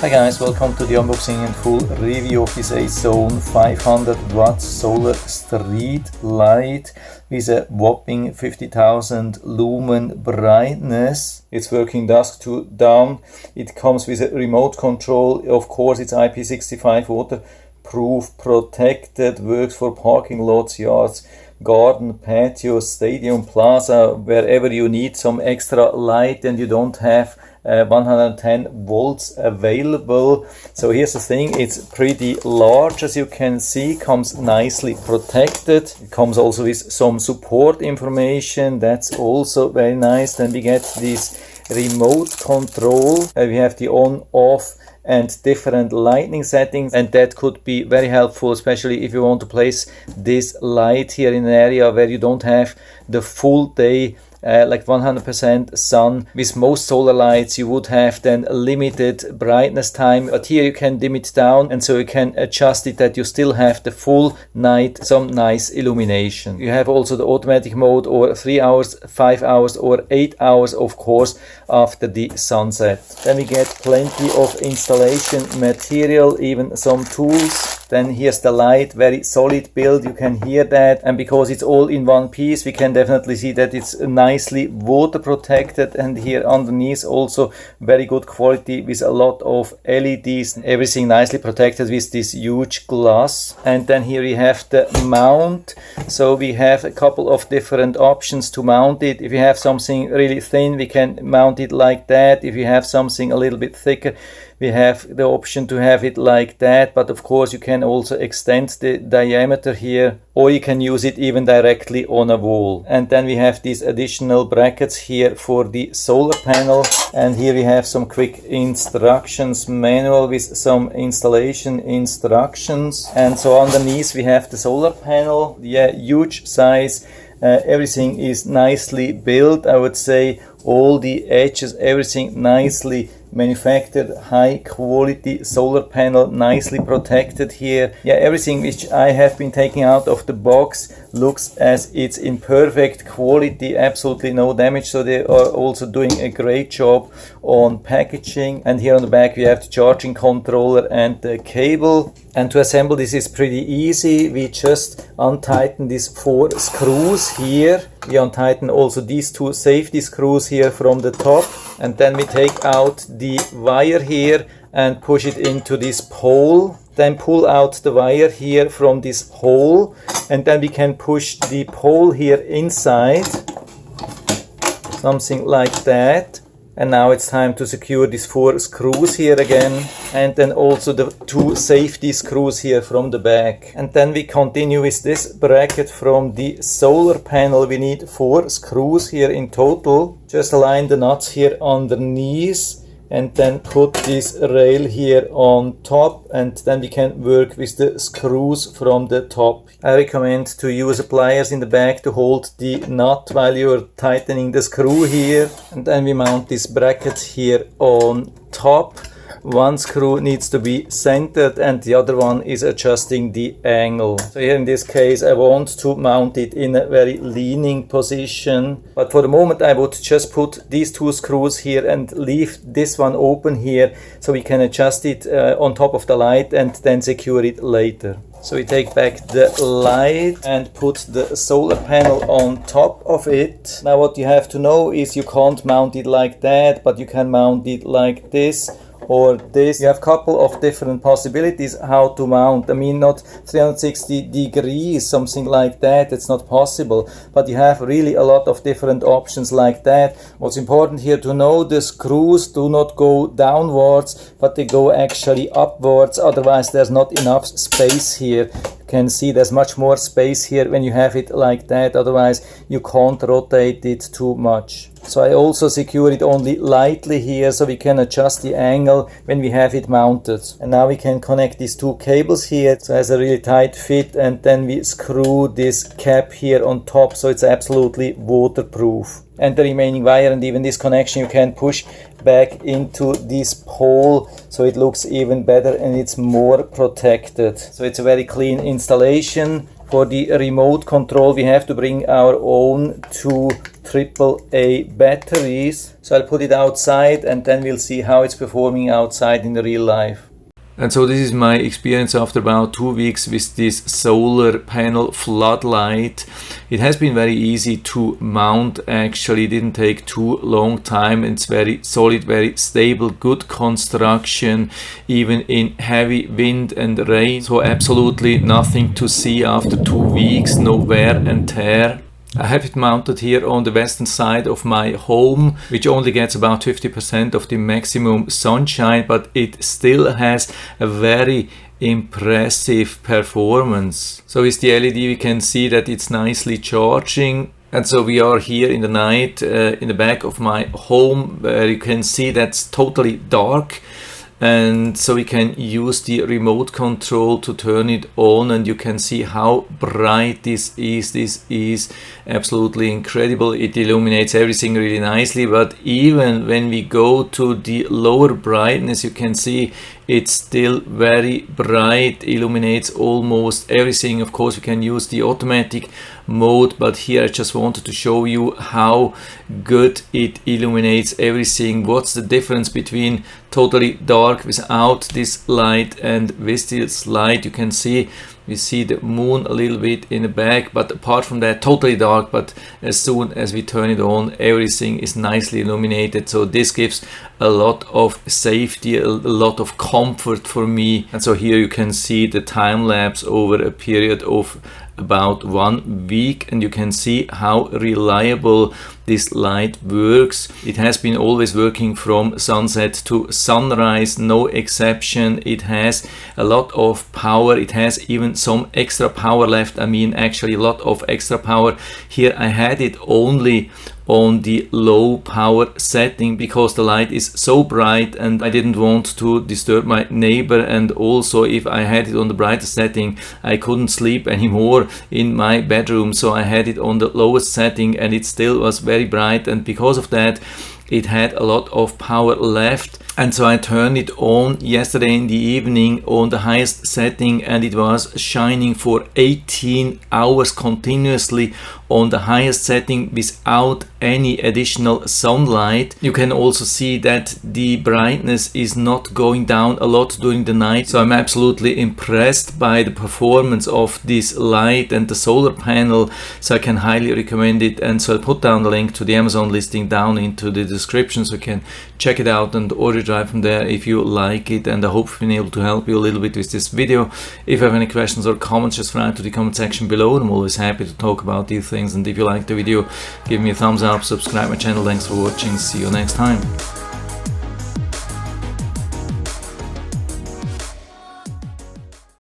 Hi guys, welcome to the unboxing and full review of this A-Zone 500 watt solar street light with a whopping 50,000 lumen brightness. It's working dusk to dawn. It comes with a remote control. Of course, it's IP65 waterproof, protected, works for parking lots, yards, garden, patio, stadium, plaza, wherever you need some extra light and you don't have 110 volts available. So here's the thing, it's pretty large, as you can see, comes nicely protected. It comes also with some support information, that's also very nice. Then we get this remote control. We have the on, off and different lighting settings, and that could be very helpful, especially if you want to place this light here in an area where you don't have the full day like 100% sun. With most solar lights you would have then a limited brightness time, but here you can dim it down, and so you can adjust it that you still have the full night, some nice illumination. You have also the automatic mode, or 3 hours, 5 hours or 8 hours, of course, after the sunset. Then we get plenty of installation material, even some tools. Then here's the light, very solid build, you can hear that, and because it's all in one piece we can definitely see that it's nicely water protected. And here underneath also very good quality with a lot of LEDs, everything nicely protected with this huge glass. And then here we have the mount, so we have a couple of different options to mount it. If you have something really thin, we can mount it like that. If you have something a little bit thicker, we have the option to have it like that, but of course you can also extend the diameter here, or you can use it even directly on a wall. And then we have these additional brackets here for the solar panel, and here we have some quick instructions manual with some installation instructions. And so underneath we have the solar panel, yeah, huge size. Everything is nicely built, I would say. All the edges, everything nicely manufactured, high quality solar panel, nicely protected here. Yeah, everything which I have been taking out of the box looks as it's in perfect quality, absolutely no damage. So they are also doing a great job on packaging. And here on the back we have the charging controller and the cable. And to assemble this is pretty easy. We just untighten these 4 screws here. We untighten also these 2 safety screws here from the top, and then we take out the wire here and push it into this pole. Then pull out the wire here from this hole, and then we can push the pole here inside, something like that. And now it's time to secure these 4 screws here again, and then also the 2 safety screws here from the back. And then we continue with this bracket from the solar panel. We need 4 screws here in total. Just align the nuts here underneath, and then put this rail here on top, and then we can work with the screws from the top. I recommend to use pliers in the back to hold the nut while you're tightening the screw here. And then we mount this bracket here on top. One screw needs to be centered and the other one is adjusting the angle. So here in this case I want to mount it in a very leaning position, but for the moment I would just put these 2 screws here and leave this one open here, so we can adjust it on top of the light and then secure it later. So we take back the light and put the solar panel on top of it. Now what you have to know is you can't mount it like that, but you can mount it like this or this. You have a couple of different possibilities how to mount. I mean, not 360 degrees, something like that, it's not possible, but you have really a lot of different options like that. What's important here to know, the screws do not go downwards, but they go actually upwards, otherwise there's not enough space here. You can see there's much more space here when you have it like that, otherwise you can't rotate it too much. So I also secure it only lightly here, so we can adjust the angle when we have it mounted. And now we can connect these 2 cables here, so it has a really tight fit, and then we screw this cap here on top, so it's absolutely waterproof. And the remaining wire and even this connection you can push back into this pole, so it looks even better and it's more protected. So it's a very clean installation. For the remote control, we have to bring our own 2 AAA batteries. So I'll put it outside and then we'll see how it's performing outside in the real life. And so this is my experience after about 2 weeks with this solar panel floodlight. It has been very easy to mount actually, it didn't take too long time. It's very solid, very stable, good construction, even in heavy wind and rain. So absolutely nothing to see after 2 weeks, no wear and tear. I have it mounted here on the western side of my home, which only gets about 50% of the maximum sunshine, but it still has a very impressive performance. So with the LED we can see that it's nicely charging. And so we are here in the night in the back of my home, where you can see that's totally dark. And so we can use the remote control to turn it on, and you can see how bright this is. This is absolutely incredible. It illuminates everything really nicely, but even when we go to the lower brightness, you can see it's still very bright, illuminates almost everything. Of course, we can use the automatic mode, but here I just wanted to show you how good it illuminates everything. What's the difference between totally dark without this light and with this light? You can see we see the moon a little bit in the back, but apart from that, totally dark. But as soon as we turn it on, everything is nicely illuminated. So this gives a lot of safety, a lot of comfort for me. And so here you can see the time lapse over a period of about 1 week, and you can see how reliable this light works. It has been always working from sunset to sunrise, no exception. It has a lot of power. It has even some extra power left. I mean, actually a lot of extra power. Here I had it only on the low power setting because the light is so bright and I didn't want to disturb my neighbor, and also if I had it on the brighter setting I couldn't sleep anymore in my bedroom, so I had it on the lowest setting and it still was very bright, and because of that it had a lot of power left. And so I turned it on yesterday in the evening on the highest setting, and it was shining for 18 hours continuously on the highest setting without any additional sunlight. You can also see that the brightness is not going down a lot during the night. So I'm absolutely impressed by the performance of this light and the solar panel, so I can highly recommend it. And so I'll put down the link to the Amazon listing down into the description so you can check it out and order it right from there if you like it. And I hope I've been able to help you a little bit with this video. If you have any questions or comments, just write to the comment section below. I'm always happy to talk about these things. And if you liked the video, give me a thumbs up, subscribe my channel. Thanks for watching. See you next time.